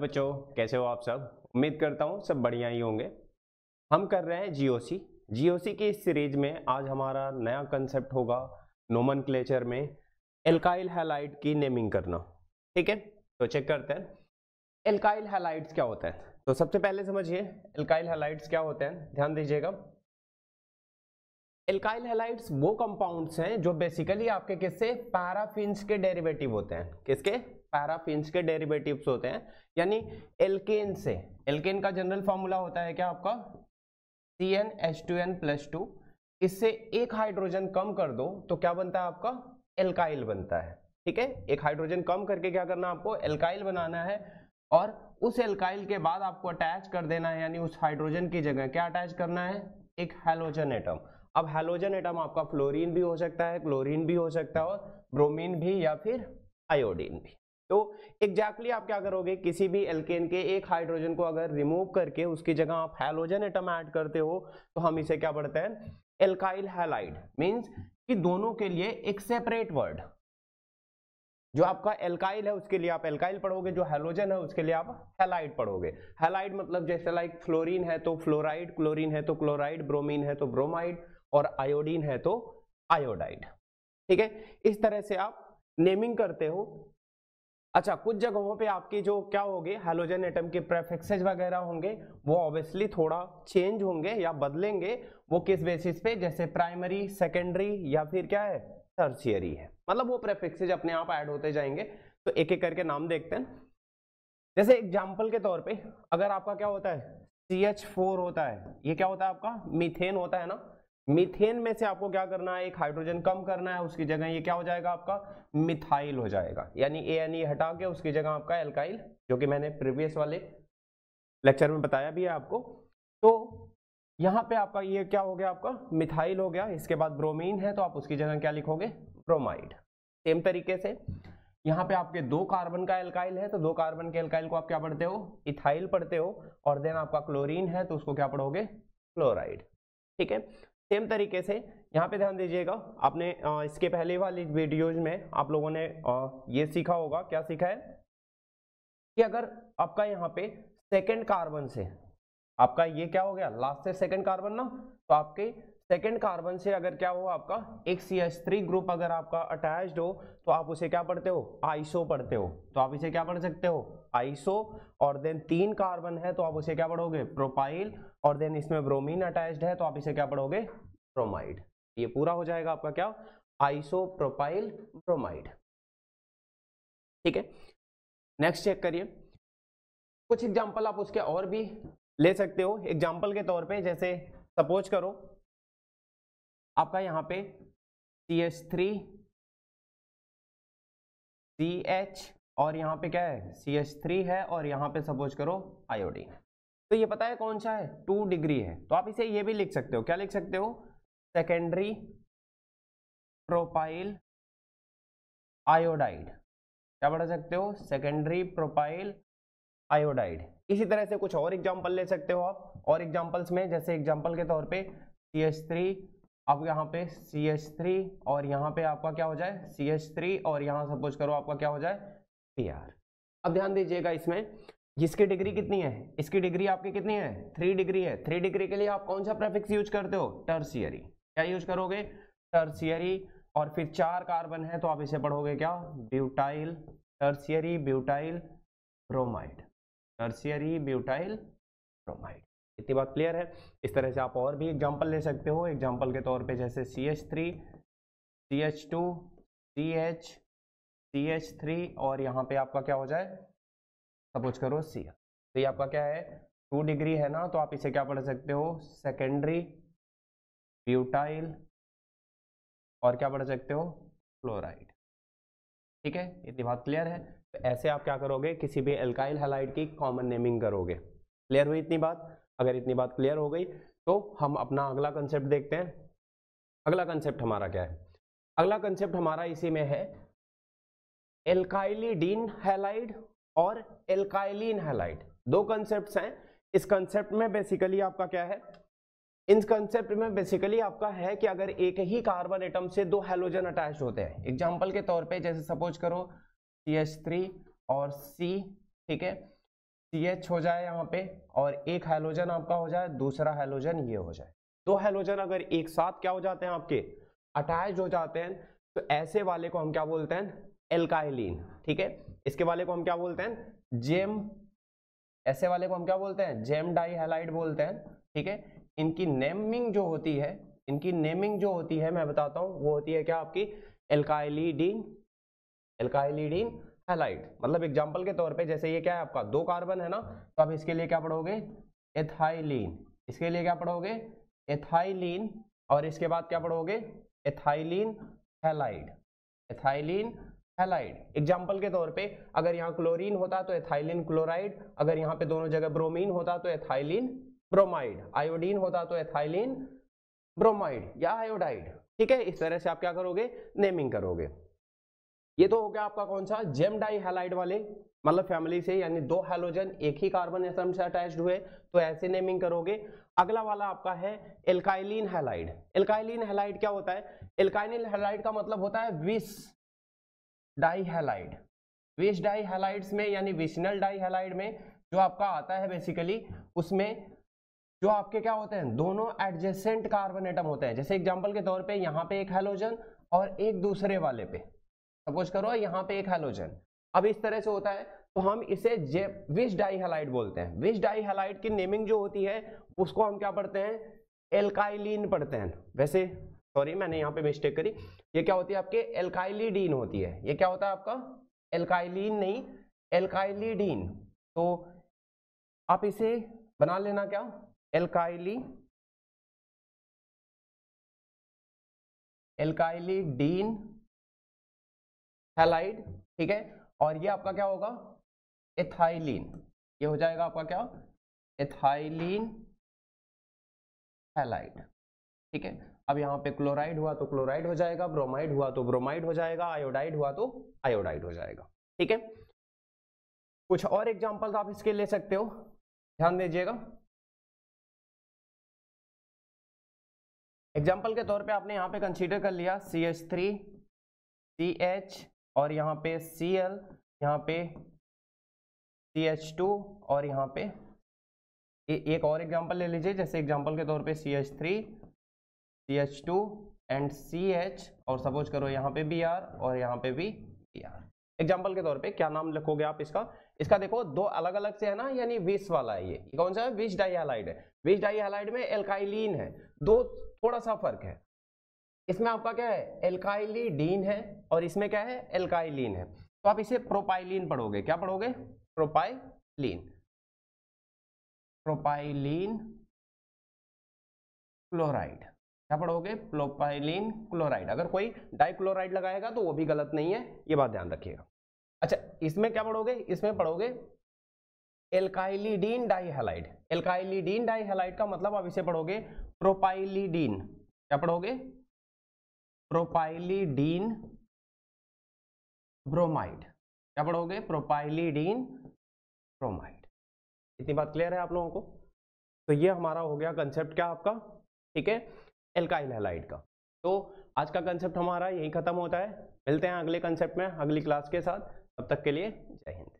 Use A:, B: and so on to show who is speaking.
A: बच्चों, कैसे हो आप सब। उम्मीद करता हूँ सब बढ़िया ही होंगे। हम कर रहे हैं जीओसी की इस सीरीज में आज हमारा नया कंसेप्ट होगा नोमेनक्लेचर में एल्काइल हैलाइड की नेमिंग करना। ठीक है, तो चेक करते हैं एल्काइल हैलाइड्स क्या होता है। तो सबसे पहले समझिए एल्काइल हैलाइड्स क्या होते हैं, ध्यान दीजिएगा। एल्काइल हैलाइड्स वो कंपाउंड्स हैं जो बेसिकली आपके किससे पैराफिन्स के डेरिवेटिव होते हैं। किसके? पैराफिन्स के डेरिवेटिव्स होते हैं, यानी एल्केन से। एल्केन का जनरल फॉर्मूला होता है क्या आपका? CnH2n+2। इससे एक हाइड्रोजन कम कर दो तो क्या बनता है आपका? एल्काइल बनता है। ठीक है, एक हाइड्रोजन कम करके क्या करना है आपको? एल्काइल बनाना है, और उस एल्काइल के बाद आपको अटैच कर देना है, यानी उस हाइड्रोजन की जगह क्या अटैच करना है? एक हैलोजन एटम। अब हैलोजन एटम आपका फ्लोरीन भी हो सकता है, क्लोरीन भी हो सकता है, और ब्रोमीन भी, या फिर आयोडीन भी। तो एग्जैक्टली आप क्या करोगे, किसी भी एल्केन के एक हाइड्रोजन को अगर रिमूव करके उसकी जगह आप हैलोजन एटम ऐड करते हो तो हम इसे क्या पढ़ते हैं? Alkyl halide. मींस कि दोनों के लिए एक सेपरेट वर्ड। जो आपका एल्काइल है उसके लिए आप एल्काइल पढ़ोगे, जो हैलोजन है उसके लिए आप हैलाइड पढ़ोगे। हैलाइड मतलब जैसे लाइक फ्लोरीन है तो फ्लोराइड, क्लोरीन है तो क्लोराइड, ब्रोमीन है तो ब्रोमाइड, और आयोडीन है तो आयोडाइड। ठीक है, इस तरह से आप नेमिंग करते हो। अच्छा, कुछ जगहों पे आपकी जो क्या होंगे, हैलोजन एटम के प्रेफिक्सेस वगैरह होंगे, वो ऑब्वियसली थोड़ा चेंज होंगे या बदलेंगे। वो किस बेसिस पे? जैसे प्राइमरी, सेकेंडरी, या फिर क्या है, टर्शियरी है। मतलब वो प्रेफिक्सेस अपने आप ऐड होते जाएंगे। तो एक एक करके नाम देखते हैं। जैसे एग्जाम्पल के तौर पे अगर आपका क्या होता है, CH4 होता है, ये क्या होता है आपका? मीथेन होता है ना। मीथेन में से आपको क्या करना है? एक हाइड्रोजन कम करना है, उसकी जगह ये क्या हो जाएगा आपका? मिथाइल हो जाएगा, यानी ANE हटा के उसकी जगह आपका एल्काइल, जो कि मैंने प्रीवियस वाले लेक्चर में बताया भी है आपको। तो यहाँ पे आपका ये क्या हो गया आपका? मिथाइल हो गया। इसके बाद ब्रोमीन है तो आप उसकी जगह क्या लिखोगे? ब्रोमाइड। सेम तरीके से यहाँ पे आपके 2 कार्बन का एल्काइल है तो 2 कार्बन के एल्काइल को आप क्या पढ़ते हो? इथाइल पढ़ते हो। और देन आपका क्लोरीन है तो उसको क्या पढ़ोगे? क्लोराइड। ठीक है, सेम तरीके से यहाँ पे ध्यान दीजिएगा। आपने इसके पहले वाली वीडियोज में आप लोगों ने ये सीखा होगा। क्या सीखा है कि अगर आपका यहाँ पे सेकेंड कार्बन से आपका ये क्या हो गया, लास्ट से सेकेंड कार्बन ना, तो आपके सेकेंड कार्बन से अगर क्या हो आपका एक CH3 ग्रुप अगर आपका अटैच्ड हो तो आप उसे क्या पढ़ते हो? आइसो पढ़ते हो। तो आप इसे क्या पढ़ सकते हो? आइसो। और देन 3 कार्बन है तो आप उसे क्या पढ़ोगे? प्रोपाइल। और देन इसमें ब्रोमीन अटैच्ड है तो आप इसे क्या पढ़ोगे? ब्रोमाइड। ये पूरा हो जाएगा आपका क्या? Iso propyl bromide. ठीक है, नेक्स्ट चेक करिए। कुछ एग्जांपल आप उसके और भी ले सकते हो। एग्जांपल के तौर पे जैसे सपोज करो आपका यहाँ पे CH3 CH, और यहाँ पे क्या है? CH3 है, और यहाँ पे सपोज करो आयोडीन। तो ये पता है कौन सा है? 2 डिग्री है। तो आप इसे ये भी लिख सकते हो। क्या लिख सकते हो? Secondary propyl iodide. क्या पढ़ सकते हो? Secondary propyl iodide. इसी तरह से कुछ और एग्जांपल ले सकते हो आप। और एग्जांपल्स में जैसे एग्जांपल के तौर पे CH3, अब यहाँ पे CH3 और यहाँ पे आपका क्या हो जाए? CH3, और यहाँ सपोज करो आपका क्या हो जाए? Br। अब ध्यान दीजिएगा, इसमें जिसकी डिग्री कितनी है, इसकी डिग्री आपकी कितनी है? 3 डिग्री है। 3 डिग्री के लिए आप कौन सा प्रेफिक्स यूज करते हो? टर्शियरी। क्या यूज करोगे? टर्शियरी। और फिर 4 कार्बन है तो आप इसे पढ़ोगे क्या? Butyl. Tertiary butyl bromide. Tertiary butyl bromide. इतनी बात क्लियर है। इस तरह से आप और भी एग्जांपल ले सकते हो। एग्जांपल के तौर पे जैसे CH3 CH2 CH CH3, और यहाँ पे आपका क्या हो जाए? सपोज करो Cl। तो ये आपका क्या है? 2 डिग्री है ना, तो आप इसे क्या पढ़ सकते हो? सेकेंडरी ब्यूटाइल, और क्या पढ़ सकते हो? क्लोराइड। ठीक है, इतनी बात क्लियर है। तो ऐसे आप क्या करोगे? किसी भी एल्काइल हैलाइड की कॉमन नेमिंग करोगे। क्लियर हुई इतनी बात? अगर इतनी बात क्लियर हो गई तो हम अपना अगला कंसेप्ट देखते हैं। अगला कंसेप्ट हमारा क्या है? अगला कंसेप्ट हमारा इसी में है एल्काइलिडीन हैलाइड और एल्काइलिन हैलाइड। 2 कंसेप्ट्स हैं। इस कंसेप्ट में बेसिकली आपका क्या है? इन कंसेप्ट में बेसिकली आपका है कि अगर एक ही कार्बन एटम से 2 हैलोजन अटैच होते हैं, एग्जांपल के तौर पे जैसे सपोज करो CH3 और C, ठीक है, CH हो जाए यहाँ पे और एक हैलोजन आपका हो जाए, दूसरा हैलोजन ये हो जाए। दो हैलोजन अगर एक साथ क्या हो जाते हैं आपके अटैच हो जाते हैं तो ऐसे वाले को हम क्या बोलते हैं एल्काइलिन। ठीक है, इसके वाले को हम क्या बोलते हैं जेम, ऐसे वाले को हम क्या बोलते हैं जेम डाई हैलाइड बोलते हैं। ठीक है, इनकी नेमिंग जो होती है, इनकी नेमिंग जो होती है मैं बताता हूं, वो होती है क्या आपकी एल्काइलिडीन, एल्काइलिडीन हैलाइड। मतलब एग्जांपल के तौर पे जैसे ये क्या है आपका 2 कार्बन है ना, तो आप इसके लिए क्या पढ़ोगे एथाइलिन, इसके लिए क्या पढ़ोगे एथाइलिन, और इसके बाद क्या पढ़ोगे ethylene halide, ethylene halide. Example के तौर पे अगर यहाँ क्लोरीन होता तो एथाइलिन क्लोराइड, अगर यहाँ पे दोनों जगह ब्रोमीन होता तो एथाइलिन ब्रोमाइड, आयोडीन होता तो एथाइलिन ब्रोमाइड या आयोडाइड। ठीक है, इस तरह से आप क्या करोगे नेमिंग करोगे। ये तो हो गया आपका कौन सा जेम डाई हैलाइड वाले मतलब फैमिली से, यानी 2 हैलोजन एक ही कार्बन एटम से अटैच्ड हुए तो ऐसे नेमिंग करोगे। अगला वाला आपका है एल्काइलिन हैलाइड। एल्काइलिन हैलाइड क्या होता है, एल्काइलिन हैलाइड का मतलब होता है विष डाई हैलाइड। विष डाई हैलाइड्स में यानी विशनल डाई हैलाइड में जो आपका आता है बेसिकली, उसमें जो आपके क्या होते हैं दोनों एडजेसेंट कार्बन एटम होते हैं। जैसे एग्जांपल के तौर पे यहाँ पे एक हैलोजन और एक दूसरे वाले पे सपोज करो यहाँ पे एक हैलोजन, अब इस तरह से होता है तो हम इसे विष डाई हैलाइड बोलते हैं। विष डाई हैलाइड की नेमिंग जो होती है उसको हम क्या पढ़ते हैं एल्काइलिन पढ़ते हैं। वैसे सॉरी मैंने यहाँ पे मिस्टेक करी, ये क्या होती है आपके एल्काइलिडीन होती है, ये क्या होता है आपका एल्काइलिन नहीं एल्काइलिडीन। तो आप इसे बना लेना क्या एल्काइलिडीन हैलाइड। ठीक है, और ये आपका क्या होगा एथाइलिन, ये हो जाएगा आपका क्या एथाइलिन हैलाइड। ठीक है, अब यहाँ पे क्लोराइड हुआ तो क्लोराइड हो जाएगा, ब्रोमाइड हुआ तो ब्रोमाइड हो जाएगा, आयोडाइड हुआ तो आयोडाइड हो जाएगा। ठीक है, कुछ और एग्जांपल्स आप इसके ले सकते हो, ध्यान दीजिएगा। एग्जांपल के तौर पे आपने यहाँ पे कंसीडर कर लिया CH3 CH और यहाँ पे Cl, यहाँ पे CH2 और यहाँ पे एक और एग्जांपल ले लीजिए। जैसे एग्जांपल के तौर पे CH3 CH2 एंड CH और सपोज करो यहाँ पे Br और यहाँ पे भी Br। एग्जांपल के तौर पे क्या नाम लिखोगे आप इसका, इसका देखो 2 अलग अलग से है ना, यानी विष वाला है ये कौन सा है विष डाई हैलाइड है। विष डाई हैलाइड में एल्काइलिन है, 2 थोड़ा सा फर्क है, इसमें आपका क्या है एल्काइलिडीन है और इसमें क्या है एल्काइलिन है। तो आप इसे प्रोपाइलिन पढ़ोगे, क्या पढ़ोगे प्रोपाइलिन, प्रोपाइलिन क्लोराइड, क्या पढ़ोगे प्रोपाइलिन क्लोराइड। अगर कोई डाइक्लोराइड लगाएगा तो वो भी गलत नहीं है, ये बात ध्यान रखिएगा। अच्छा, इसमें क्या पढ़ोगे, इसमें पढ़ोगे एल्काइलिडीन डाइहैलाइड। एल्काइलिडीन डाइहैलाइड का मतलब आप इसे पढ़ोगे प्रोपाइलिडीन, क्या पढ़ोगे प्रोपाइलिडीन ब्रोमाइड, क्या पढ़ोगे प्रोपाइलिडीन ब्रोमाइड। इतनी बात क्लियर है आप लोगों को। तो ये हमारा हो गया कंसेप्ट क्या आपका, ठीक है, एल्काइल हैलाइड का। तो आज का कंसेप्ट हमारा यही खत्म होता है, मिलते हैं अगले कंसेप्ट में अगली क्लास के साथ, तब तक के लिए जय हिंद।